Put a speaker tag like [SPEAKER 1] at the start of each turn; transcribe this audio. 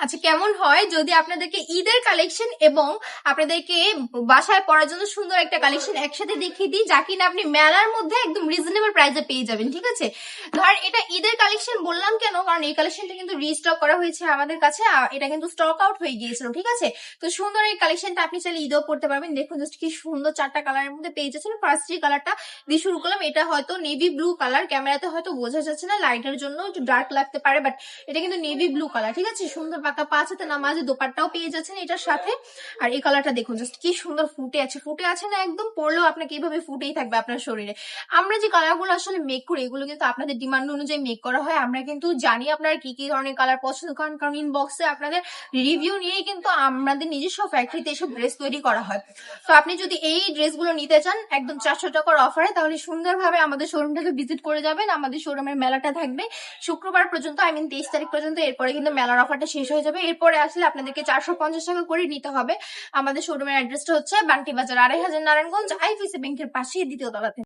[SPEAKER 1] আচ্ছা, কেমন হয় যদি আপনাদেরকে ঈদের কালেকশন এবং আপনাদেরকে বাসায় পরার জন্য সুন্দর একটা কালেকশন একসাথে দেখিয়ে দিই, যা কিনা আপনি মেলার মধ্যে একদম রিজনেবল প্রাইসে পেয়ে যাবেন। ঠিক আছে, ধর এটা ঈদের কালেকশন বললাম কেন, কারণ এই কালেকশনটা কিন্তু রিস্টক করা হয়েছে আমাদের কাছে, আর এটা কিন্তু স্টক আউট হয়ে গিয়েছিল। ঠিক আছে, তো সুন্দর এই কালেকশনটা আপনি চাইলে ঈদেও পড়তে পারবেন। দেখুন জাস্ট কি সুন্দর, 4টা কালারের মধ্যে পেয়ে যাচ্ছেন। ফার্স্ট যে কালারটা দিয়ে শুরু করলাম, এটা হয়তো নেভি ব্লু কালার, ক্যামেরাতে হয়তো বোঝা যাচ্ছে না, লাইটের জন্য একটু ডার্ক লাগতে পারে, বাট এটা কিন্তু নেভি ব্লু কালার। ঠিক আছে, সুন্দর পাকা 5 হাতে নামাজে দোপাট্টাও পেয়ে যাচ্ছেন এটার সাথে। আর এই কালারটা দেখুন জাস্ট কি সুন্দর ফুটে আছে না, একদম পরলেও আপনাকে এইভাবে ফুটেই থাকবে আপনার শরীরে। আমরা যে কালারগুলো আসলে মেক করি, এগুলো কিন্তু আপনাদের ডিমান্ড অনুযায়ী মেক করা হয়। আমরা কিন্তু জানি আপনারা কি কি ধরনের কালার পছন্দ করেন, কারণ ইনবক্সে আপনাদের রিভিউ নিয়েই কিন্তু আমাদের নিজস্ব ফ্যাক্টরিতে এসব ড্রেস তৈরি করা হয়। তো আপনি যদি এই ড্রেসগুলো নিতে চান একদম 400 টাকার অফারে, তাহলে সুন্দরভাবে আমাদের শোরুমটাকে ভিজিট করে যাবেন। আমাদের শোরুমের মেলাটা থাকবে শুক্রবার পর্যন্ত, 23 তারিখ পর্যন্ত। এরপরে কিন্তু মেলার অফারটা শেষ হয়ে যাবে। এরপরে আসলে আপনাদেরকে 450 টাকা করে নিতে হবে। আমাদের শোরুমের অ্যাড্রেসটা হচ্ছে বান্টি বাজার, 2500 নারায়ণগঞ্জ, আইফিসি ব্যাংকের পাশেই দ্বিতীয় তলাতে।